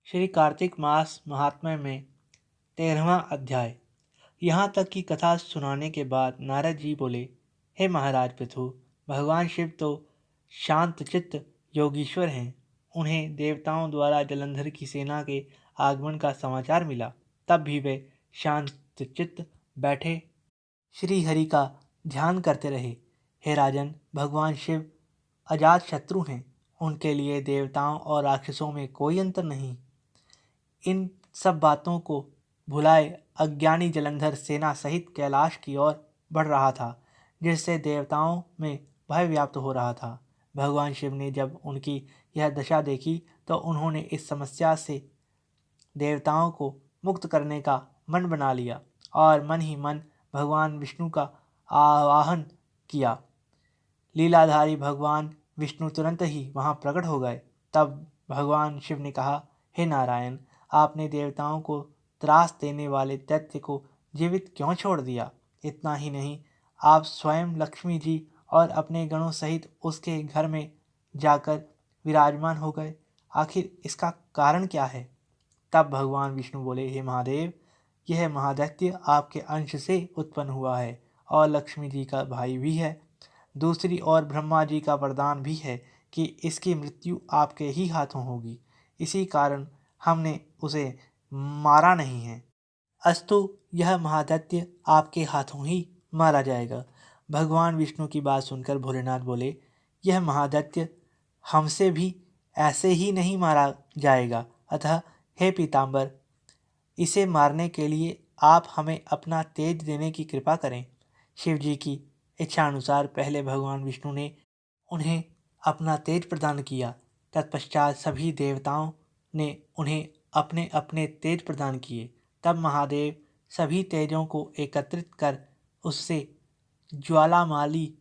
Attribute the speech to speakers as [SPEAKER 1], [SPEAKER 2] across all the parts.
[SPEAKER 1] श्री कार्तिक मास महात्म्य में 13वां अध्याय। यहाँ तक की कथा सुनाने के बाद नारद जी बोले, हे महाराज पृथु, भगवान शिव तो शांत चित्त योगीश्वर हैं। उन्हें देवताओं द्वारा जलंधर की सेना के आगमन का समाचार मिला, तब भी वे शांत चित्त बैठे श्री हरि का ध्यान करते रहे। हे राजन, भगवान शिव अजात शत्रु हैं। उनके लिए देवताओं और राक्षसों में कोई अंतर नहीं। इन सब बातों को भुलाए अज्ञानी जलंधर सेना सहित कैलाश की ओर बढ़ रहा था, जिससे देवताओं में भय व्याप्त हो रहा था। भगवान शिव ने जब उनकी यह दशा देखी तो उन्होंने इस समस्या से देवताओं को मुक्त करने का मन बना लिया और मन ही मन भगवान विष्णु का आवाहन किया। लीलाधारी भगवान विष्णु तुरंत ही वहां प्रकट हो गए। तब भगवान शिव ने कहा, हे नारायण, आपने देवताओं को त्रास देने वाले दैत्य को जीवित क्यों छोड़ दिया? इतना ही नहीं, आप स्वयं लक्ष्मी जी और अपने गणों सहित उसके घर में जाकर विराजमान हो गए। आखिर इसका कारण क्या है? तब भगवान विष्णु बोले, हे महादेव, यह महादैत्य आपके अंश से उत्पन्न हुआ है और लक्ष्मी जी का भाई भी है। दूसरी ओर ब्रह्मा जी का वरदान भी है कि इसकी मृत्यु आपके ही हाथों होगी। इसी कारण हमने उसे मारा नहीं है। अस्तु, यह महादैत्य आपके हाथों ही मारा जाएगा। भगवान विष्णु की बात सुनकर भोलेनाथ बोले, यह महादैत्य हमसे भी ऐसे ही नहीं मारा जाएगा। अतः हे पीताम्बर, इसे मारने के लिए आप हमें अपना तेज देने की कृपा करें। शिव जी की इच्छानुसार पहले भगवान विष्णु ने उन्हें अपना तेज प्रदान किया। तत्पश्चात सभी देवताओं ने उन्हें अपने अपने तेज प्रदान किए। तब महादेव सभी तेजों को एकत्रित कर उससे ज्वालामाली,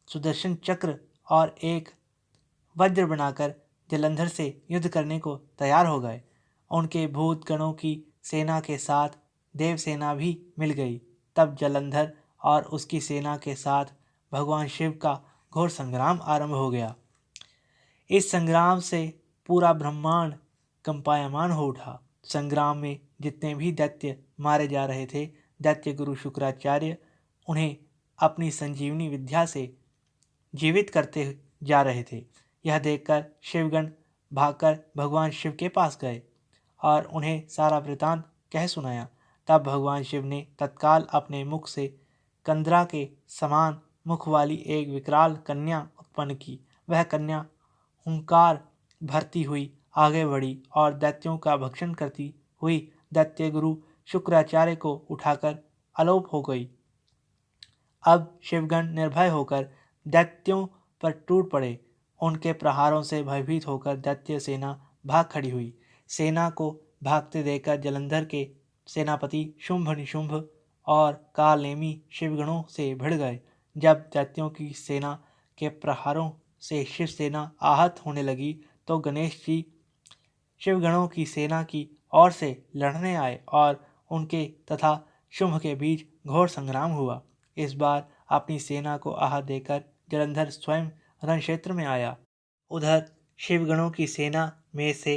[SPEAKER 1] सुदर्शन चक्र और एक वज्र बनाकर जलंधर से युद्ध करने को तैयार हो गए। उनके भूत गणों की सेना के साथ देवसेना भी मिल गई। तब जलंधर और उसकी सेना के साथ भगवान शिव का घोर संग्राम आरंभ हो गया। इस संग्राम से पूरा ब्रह्मांड कंपायमान हो उठा। संग्राम में जितने भी दैत्य मारे जा रहे थे, दैत्य गुरु शुक्राचार्य उन्हें अपनी संजीवनी विद्या से जीवित करते जा रहे थे। यह देखकर शिवगण भागकर भगवान शिव के पास गए और उन्हें सारा वृतांत कह सुनाया। तब भगवान शिव ने तत्काल अपने मुख से कंदरा के समान मुख वाली एक विकराल कन्या उत्पन्न की। वह कन्या हुंकार भरती हुई आगे बढ़ी और दैत्यों का भक्षण करती हुई दैत्य गुरु शुक्राचार्य को उठाकर अलोप हो गई। अब शिवगण निर्भय होकर दैत्यों पर टूट पड़े। उनके प्रहारों से भयभीत होकर दैत्य सेना भाग खड़ी हुई। सेना को भागते देखकर जलंधर के सेनापति शुंभ निशुंभ और कालनेमी शिवगणों से भिड़ गए। जब दैत्यों की सेना के प्रहारों से शिव सेना आहत होने लगी तो गणेश जी शिवगणों की सेना की ओर से लड़ने आए और उनके तथा शुंभ के बीच घोर संग्राम हुआ। इस बार अपनी सेना को आहत देकर जलंधर स्वयं रण क्षेत्र में आया। उधर शिवगणों की सेना में से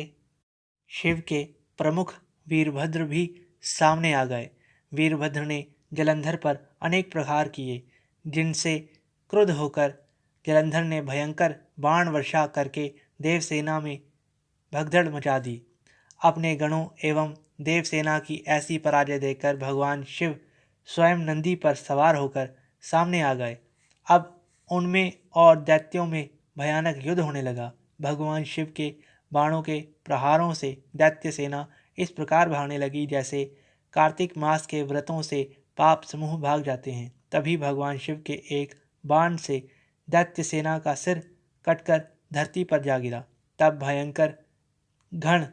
[SPEAKER 1] शिव के प्रमुख वीरभद्र भी सामने आ गए। वीरभद्र ने जलंधर पर अनेक प्रहार किए, जिनसे क्रुद्ध होकर जलंधर ने भयंकर बाण वर्षा करके देवसेना में भगदड़ मचा दी। अपने गणों एवं देवसेना की ऐसी पराजय देखकर भगवान शिव स्वयं नंदी पर सवार होकर सामने आ गए। अब उनमें और दैत्यों में भयानक युद्ध होने लगा। भगवान शिव के बाणों के प्रहारों से दैत्य सेना इस प्रकार भागने लगी जैसे कार्तिक मास के व्रतों से पाप समूह भाग जाते हैं। तभी भगवान शिव के एक बाण से दैत्य सेना का सिर कटकर धरती पर जा गिरा। तब भयंकर घन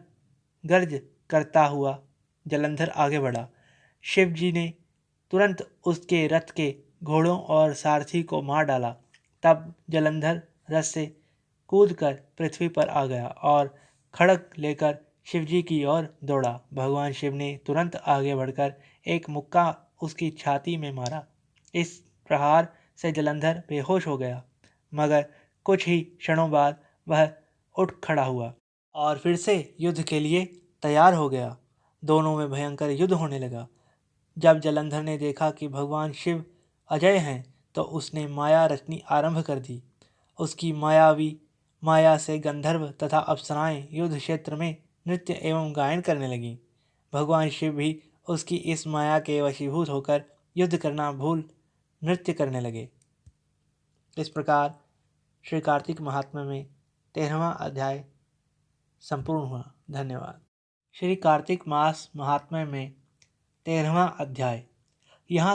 [SPEAKER 1] गर्ज करता हुआ जलंधर आगे बढ़ा। शिव जी ने तुरंत उसके रथ के घोड़ों और सारथी को मार डाला। तब जलंधर रथ से कूदकर पृथ्वी पर आ गया और खड़ग लेकर शिवजी की ओर दौड़ा। भगवान शिव ने तुरंत आगे बढ़कर एक मुक्का उसकी छाती में मारा। इस प्रहार से जलंधर बेहोश हो गया, मगर कुछ ही क्षणों बाद वह उठ खड़ा हुआ और फिर से युद्ध के लिए तैयार हो गया। दोनों में भयंकर युद्ध होने लगा। जब जलंधर ने देखा कि भगवान शिव अजय हैं तो उसने माया रचनी आरंभ कर दी। उसकी माया से गंधर्व तथा अप्सराएं युद्ध क्षेत्र में नृत्य एवं गायन करने लगीं। भगवान शिव भी उसकी इस माया के वशीभूत होकर युद्ध करना भूल नृत्य करने लगे। इस प्रकार श्री कार्तिक महात्म्य में 13वां अध्याय संपूर्ण हुआ। धन्यवाद। श्री कार्तिक मास महात्म्य में 13वां अध्याय। यहाँ